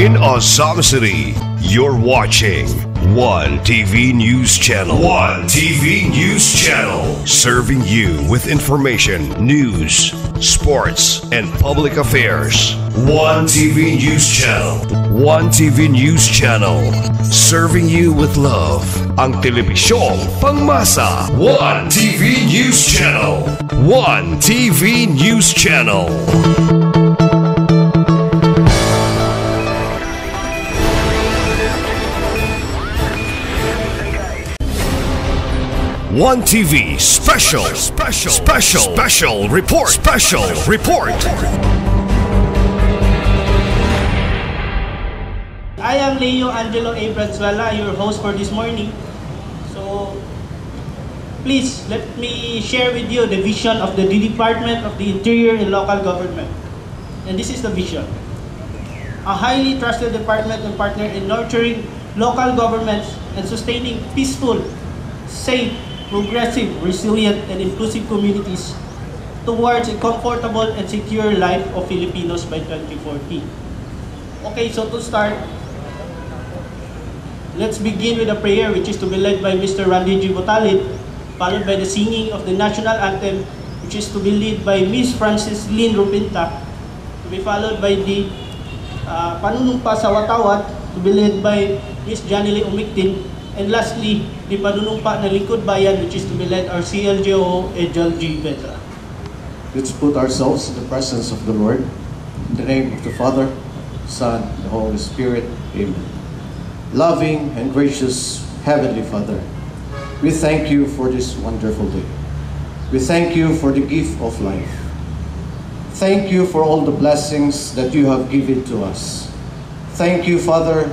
in Azam City. You're watching One TV News Channel. One TV News Channel. Serving you with information, news, sports, and public affairs. One TV News Channel. One TV News Channel. Serving you with love. Ang telebisyong pangmasa. One TV News Channel. One TV News Channel. One TV special report. I am Leo Angelo A. Brazuela, your host for this morning. So, please let me share with you the vision of the Department of the Interior and Local Government. And this is the vision. A highly trusted department and partner in nurturing local governments and sustaining peaceful, safe, progressive, resilient, and inclusive communities towards a comfortable and secure life of Filipinos by 2040. Okay, so to start, let's begin with a prayer which is to be led by Mr. Randy G. Botalid, followed by the singing of the national anthem which is to be led by Miss Frances Lynn Rupinta, to be followed by the Panunumpa sa Watawat, to be led by Miss Janely Umiktin, and lastly, the Panunumpa na Lingkod Bayan, which is to be led our CLGO, Ejel G. Vetra. Let's put ourselves in the presence of the Lord. In the name of the Father, Son, and the Holy Spirit. Amen. Loving and gracious Heavenly Father, we thank you for this wonderful day. We thank you for the gift of life. Thank you for all the blessings that you have given to us. Thank you, Father,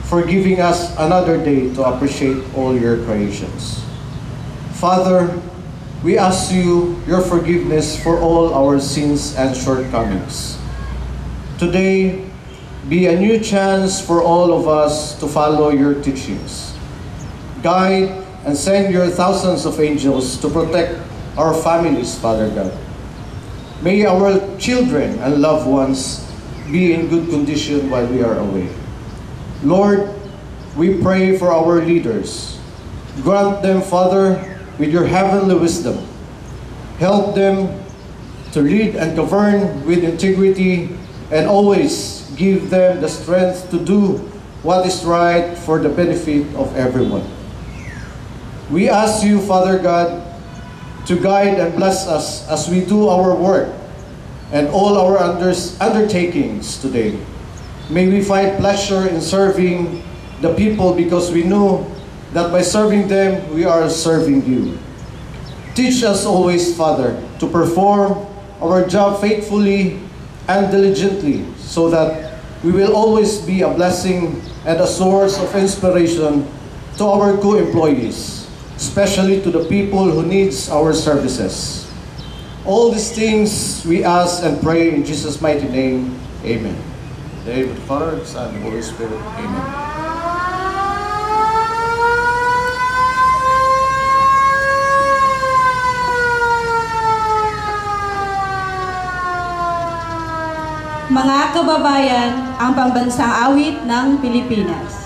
for giving us another day to appreciate all your creations. Father, we ask you your forgiveness for all our sins and shortcomings. Today, be a new chance for all of us to follow your teachings. Guide and send your thousands of angels to protect our families, Father God. May our children and loved ones be in good condition while we are away. Lord, we pray for our leaders. Grant them, Father, with your heavenly wisdom. Help them to lead and govern with integrity, and always give them the strength to do what is right for the benefit of everyone. We ask you, Father God, to guide and bless us as we do our work and all our undertakings today. May we find pleasure in serving the people because we know that by serving them, we are serving you. Teach us always, Father, to perform our job faithfully and diligently so that we will always be a blessing and a source of inspiration to our co-employees, especially to the people who needs our services. All these things we ask and pray in Jesus' mighty name. Amen. In the name of the Father, the Son, and the Holy Spirit. Amen. Mga kababayan, ang pambansang awit ng Pilipinas.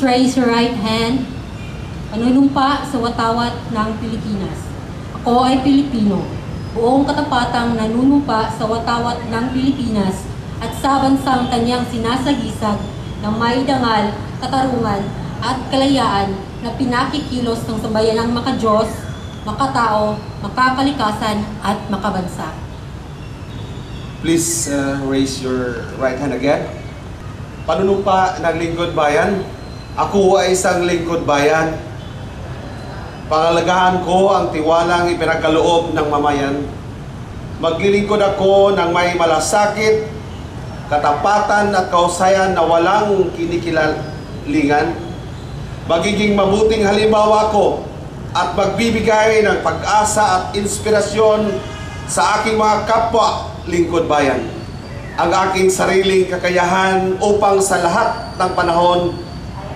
Raise your right hand. Panunumpa sa watawat ng Pilipinas. Ako ay Pilipino. Buong katapatang nanunumpa sa watawat ng Pilipinas at sa bansang kanyang sinasagisag ng may dangal, katarungan, at kalayaan na pinakikilos ng sambayanang makadiyos, makatao, makakalikasan, at makabansa. Please raise your right hand again. Panunumpa ng lingkod bayan. Ako ay isang lingkod bayan. Pangalagahan ko ang tiwalang ipinagkaloob ng mamayan. Maglilingkod ako ng may malasakit, katapatan at kahusayan na walang kinikilalingan. Magiging mabuting halimbawa ko at magbibigay ng pag-asa at inspirasyon sa aking mga kapwa lingkod bayan. Ang aking sariling kakayahan upang sa lahat ng panahon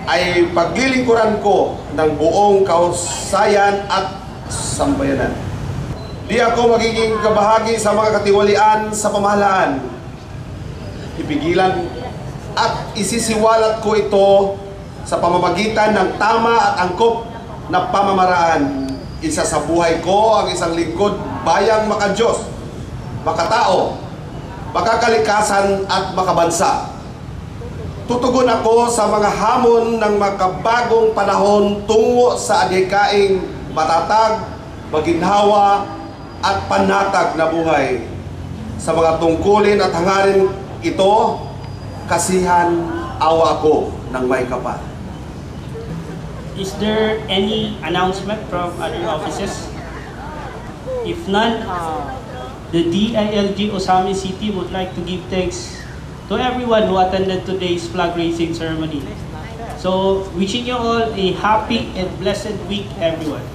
ay paglilingkuran ko ng buong kahusayan at sambayanan. Di ako magiging kabahagi sa mga katiwalian sa pamahalaan. Ipigilan at isisiwalat ko ito sa pamamagitan ng tama at angkop na pamamaraan. Isa sa buhay ko ang isang lingkod bayang makadiyos, makatao, makakalikasan at makabansa. Tutugon ako sa mga hamon ng makabagong panahon tungo sa adhikaing matatag, maginhawa at panatag na buhay. Sa mga tungkulin at hangarin ito, kasihan awa ko ng may kapal. Is there any announcement from other offices? If none, the DILG Osami City would like to give thanks to everyone who attended today's flag raising ceremony. So, wishing you all a happy and blessed week, everyone.